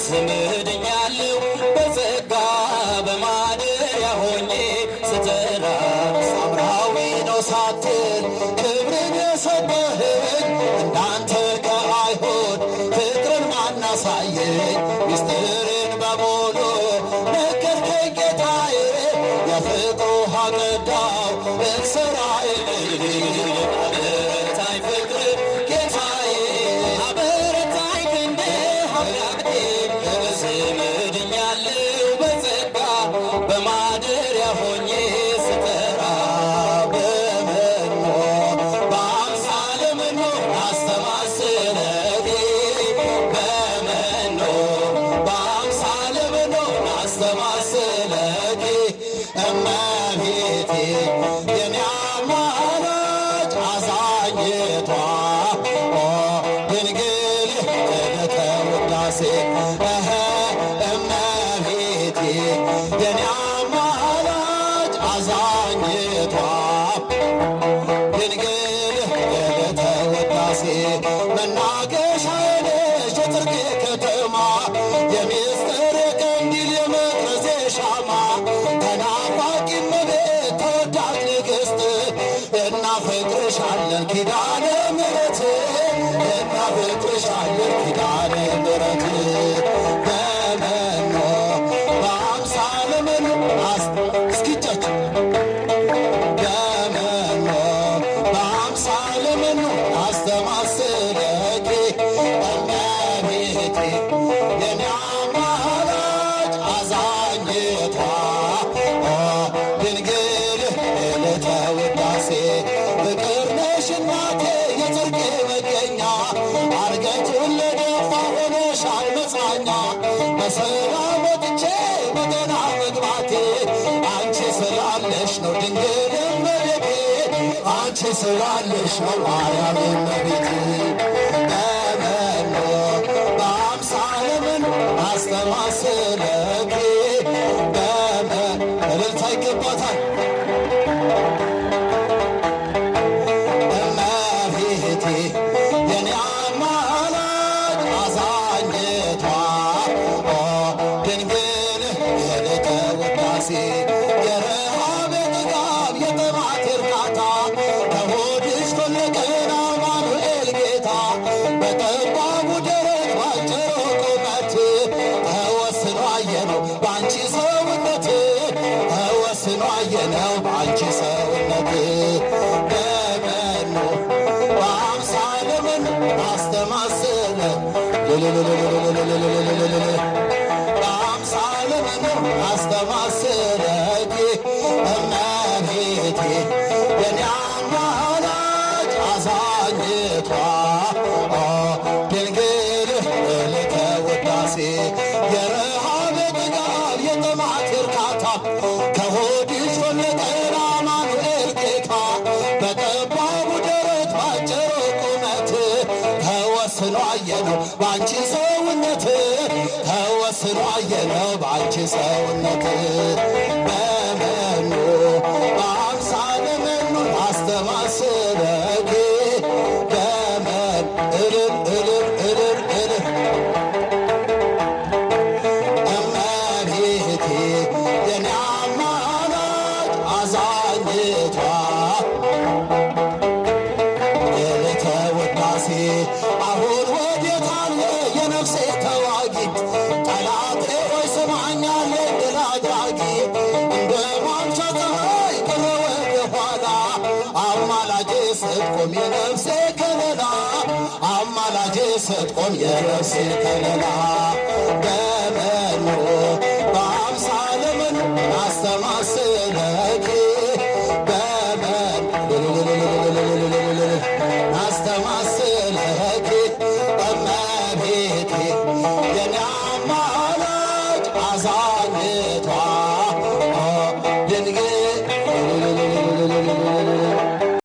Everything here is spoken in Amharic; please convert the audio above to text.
ስምድኛለሁ በጸጋ በማደሪያ ሆኜ ስትራ ሳትል ክብርን የሰጠኸኝ እንዳንተ ከአይሁድ ፍቅርን ማናሳየኝ ምስጢርን በሙሉ ነገርከኝ ጌታዬ የፍቅሩ ውሃ ቀዳው እስራኤል አበረታኝ ፍቅር ጌታዬ አበረታኝ ክንድ አምላኬ በስምህ ድኛለሁ በጸጋ በማደሪያ ሆኜ ስጠራ በመኖ በአምሳለ መኖ አስተማስለቴ በመኖ በአምሳለ መኖ አስተማስለቴ እመቤቴ የኔ አማላጅ አዛኝቷ ድንግል ዕለተ ውዳሴ እመቤቴ የኔ አማላጅ አዛኝቷ ድንግል ዕለተ ውዳሴ መናገሻዬ ነሽ የጽድቄ ከተማ የምስጢር ቀንዲል የመቅረዜ ሻማ ተናፋቂ እመቤት ተወዳጅ ንግሥት እናፈቅርሻለን ኪዳነ ምሕረት እናፈቅርሻለን ኪዳነ ምሕረት በመኖ በአምሳለ መኖ እስኪቻችሁ በመኖ በአምሳለ መኖ አስተማስለኪ እመቤቴ የኔ አማላጅ አዛኝቷ ድንግል ዕለተ ውዳሴ ፍቅር ነሽ እናቴ የጽድቄ መገኛ አርገቱን ለደፋ ሆነሻል መጽናኛ በሰላም ወጥቼ በገና መግባቴ አንቺ ስላለሽ ነው ድንግል እመቤቴ አንቺ ስላለሽ ነው ማርያም እመቤቴ በመኖ በአምሳለ መኖ አስተማስለኪ እልልታ ይገባታል እመቤቴ የኔ አማላጅ አዛኝቷ ድንግል ዕለተ ውዳሴ የረሃብ የጥጋብ የጥማት እርካታ ከሆድሽ ፈለቀን አማኑኤል ጌታ በጠባቡ ደረት ባጭሩ ቁመት ተወስኖ አየነው በአንቺ ሰውነት ተወስኖ አየነው በአንቺ ሰውነት በመኖ በአምሳለ መኖ አስተማስለ በአምሳለ መኖ አስተማስለኪ እመቤቴ የኔ አማላጅ አዛኝቷ ድንግል ዕለተ ውዳሴ የረሃብ የጥጋብ የጥማት እርካታ ከሆድሽ ወለቀን አማኑኤል ጌታ በጠባቡ ደረት ባጭሩ ቁመት ተወስኖ አየነው በአንቺ ሰውነት ተወስኖ አየነው በአንቺ ሰውነት በመኖ በአምሳለ መኖ አስተማስለኪ በመን እልል እልል እልል እልል እመቤቴ የኔ አማላጅ አዛኝቷ ዕለተ ውዳሴ አሁን ወዴት አለ የነፍሴ ተዋጊ ጠላቴ ሆይ ስማኛለ ድል አድራጊ እንደ ማምሻ ፀሐይ ቀረ ወደ ኋላ አማላጄ ስትቆም የነፍሴ ከለላ አማላጄ ስትቆም የነፍሴ ከለላ በመኖ